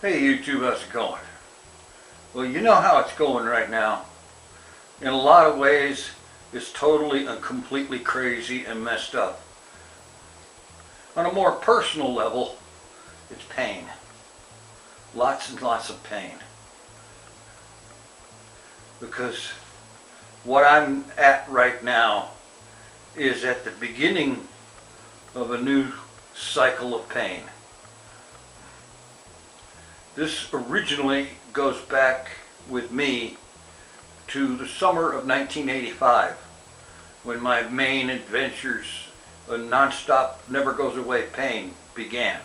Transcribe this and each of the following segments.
Hey YouTube, how's it going? Well, you know how it's going right now. In a lot of ways, it's totally and completely crazy and messed up. On a more personal level, it's pain. Lots and lots of pain. Because what I'm at right now is at the beginning of a new cycle of pain. This originally goes back with me to the summer of 1985, when my main adventures of non-stop, never goes away pain began.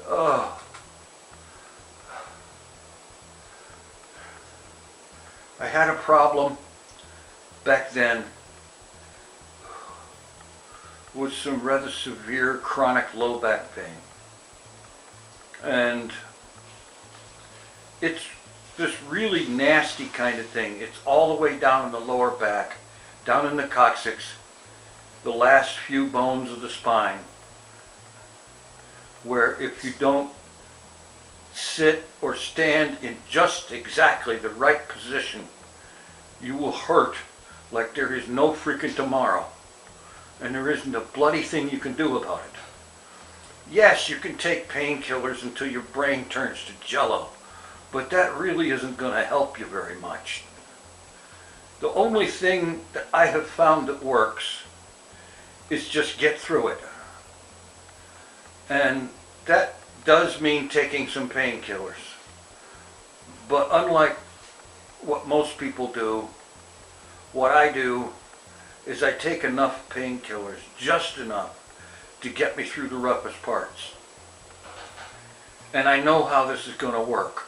I had a problem back then with some rather severe chronic low back pain. And it's this really nasty kind of thing. It's all the way down in the lower back, down in the coccyx, the last few bones of the spine, where if you don't sit or stand in just exactly the right position, you will hurt like there is no freaking tomorrow. And there isn't a bloody thing you can do about it. Yes, you can take painkillers until your brain turns to jello, but that really isn't going to help you very much. The only thing that I have found that works is just get through it. And that does mean taking some painkillers. But unlike what most people do, what I do is I take enough painkillers, just enough, to get me through the roughest parts. And I know how this is going to work.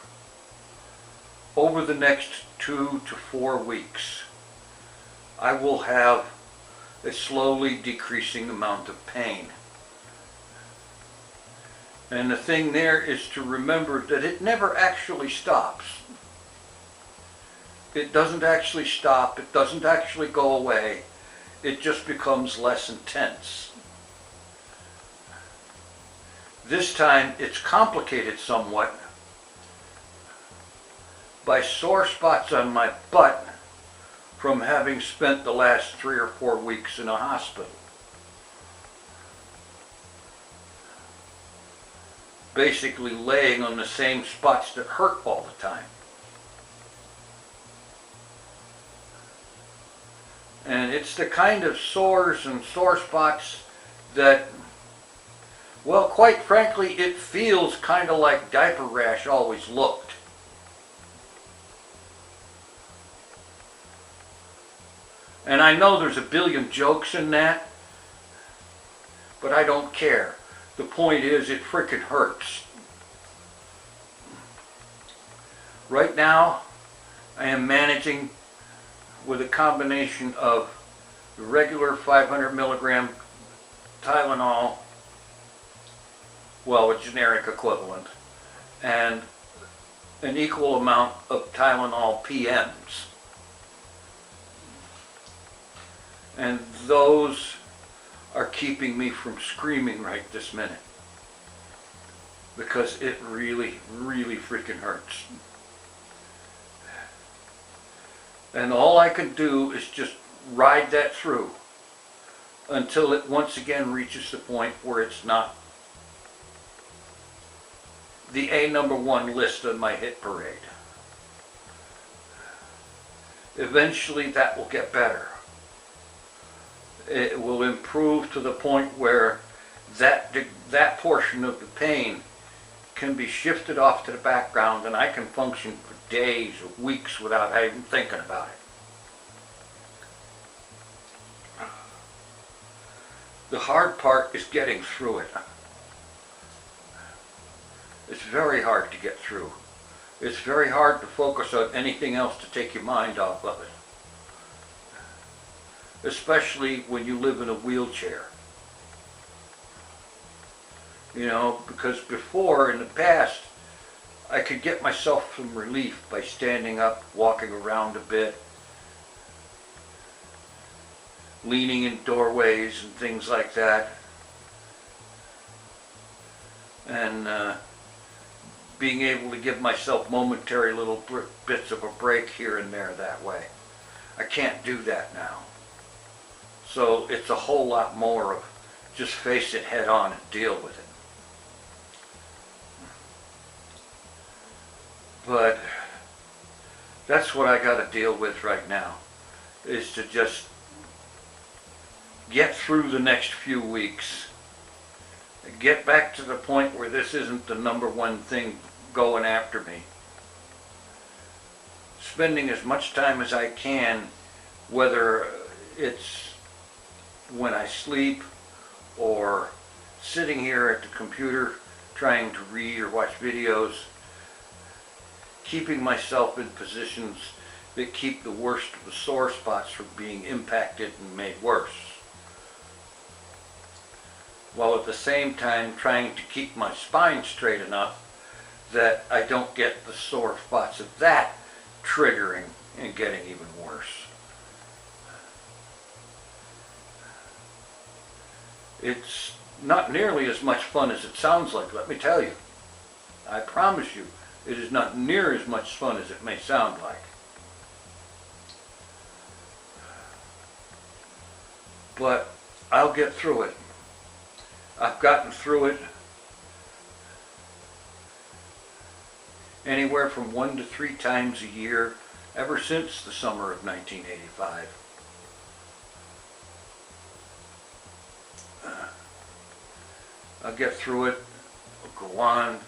Over the next 2 to 4 weeks, I will have a slowly decreasing amount of pain. And the thing there is to remember that it never actually stops. It doesn't actually stop, it doesn't actually go away, it just becomes less intense. This time it's complicated somewhat by sore spots on my butt from having spent the last 3 or 4 weeks in a hospital. Basically laying on the same spots that hurt all the time. And it's the kind of sores and sore spots that, well, quite frankly, it feels kind of like diaper rash always looked. And I know there's a billion jokes in that, but I don't care. The point is, it frickin' hurts. Right now, I am managing with a combination of the regular 500 milligram Tylenol, well, a generic equivalent, and an equal amount of Tylenol PMs. And those are keeping me from screaming right this minute, because it really, really freaking hurts. And all I can do is just ride that through until it once again reaches the point where it's not the #1 list on my hit parade. Eventually that will get better. It will improve to the point where that portion of the pain can be shifted off to the background, and I can function for days or weeks without even thinking about it. The hard part is getting through it. It's very hard to get through. It's very hard to focus on anything else to take your mind off of it. Especially when you live in a wheelchair. You know, because before, in the past, I could get myself some relief by standing up, walking around a bit, leaning in doorways and things like that. and being able to give myself momentary little bits of a break here and there that way. I can't do that now. So it's a whole lot more of just face it head on and deal with it. But that's what I got to deal with right now, is to just get through the next few weeks, get back to the point where this isn't the number one thing going after me. Spending as much time as I can, whether it's when I sleep or sitting here at the computer trying to read or watch videos, keeping myself in positions that keep the worst of the sore spots from being impacted and made worse, while at the same time trying to keep my spine straight enough that I don't get the sore spots of that triggering and getting even worse. It's not nearly as much fun as it sounds like, let me tell you. I promise you, it is not near as much fun as it may sound like. But I'll get through it. I've gotten through it anywhere from 1 to 3 times a year ever since the summer of 1985. I'll get through it, I'll go on,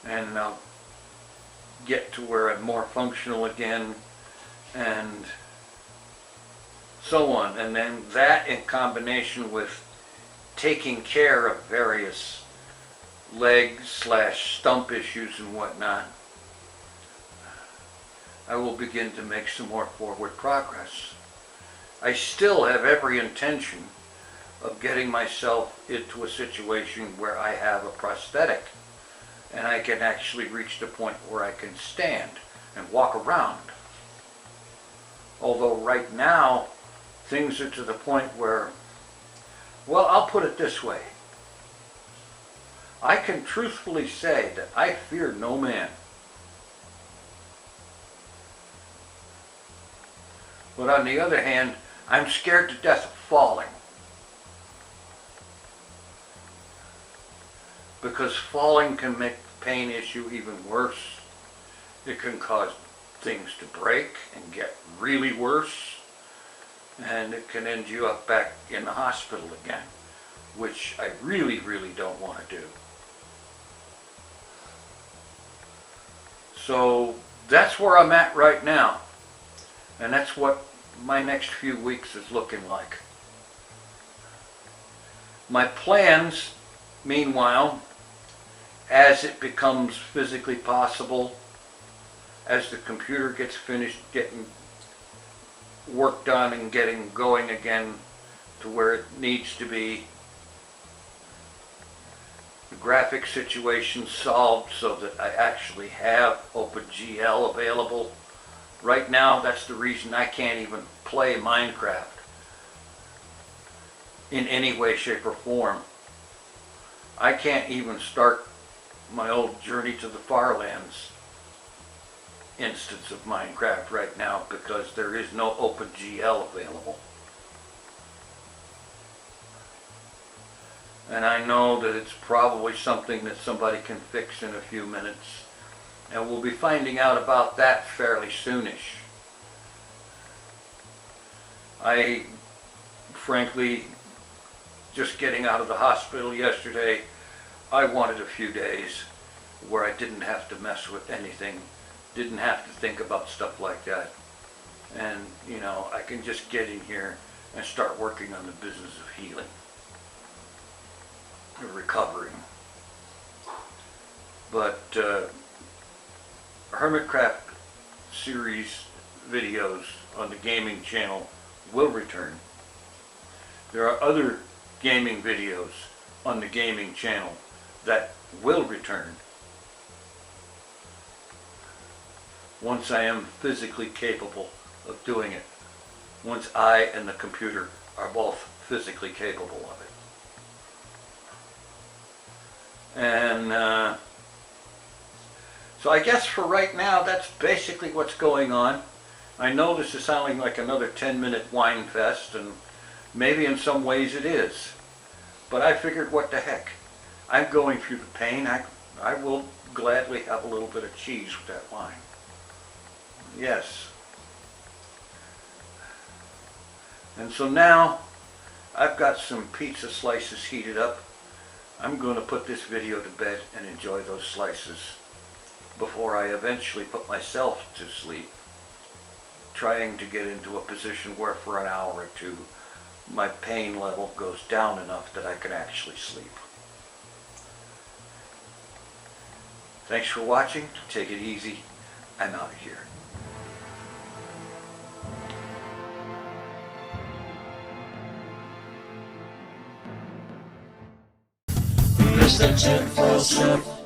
and I'll get to where I'm more functional again, and so on. And then that, in combination with taking care of various leg/stump issues and whatnot, I will begin to make some more forward progress. I still have every intention of getting myself into a situation where I have a prosthetic and I can actually reach the point where I can stand and walk around. Although right now things are to the point where, well, I'll put it this way. I can truthfully say that I fear no man. But on the other hand, I'm scared to death of falling. Because falling can make the pain issue even worse. It can cause things to break and get really worse. And it can end you up back in the hospital again, which I really, really don't want to do. So that's where I'm at right now. And that's what my next few weeks is looking like. My plans, meanwhile, as it becomes physically possible, as the computer gets finished getting work done and getting going again to where it needs to be, the graphic situation solved so that I actually have OpenGL available. Right now, that's the reason I can't even play Minecraft in any way, shape, or form. I can't even start my old Journey to the Farlands instance of Minecraft right now because there is no OpenGL available. And I know that it's probably something that somebody can fix in a few minutes. And we'll be finding out about that fairly soonish. I, frankly, just getting out of the hospital yesterday, I wanted a few days where I didn't have to mess with anything, didn't have to think about stuff like that. And, you know, I can just get in here and start working on the business of healing, recovering. But HermitCraft series videos on the gaming channel will return. There are other gaming videos on the gaming channel that will return once I am physically capable of doing it. Once I and the computer are both physically capable of And so I guess for right now, that's basically what's going on. I know this is sounding like another 10-minute whine fest, and maybe in some ways it is. But I figured, what the heck? I'm going through the pain. I will gladly have a little bit of cheese with that wine. Yes. And so now I've got some pizza slices heated up. I'm going to put this video to bed and enjoy those slices before I eventually put myself to sleep, trying to get into a position where for an hour or two my pain level goes down enough that I can actually sleep. Thanks for watching. Take it easy. I'm out of here. It's the TinFoilChef.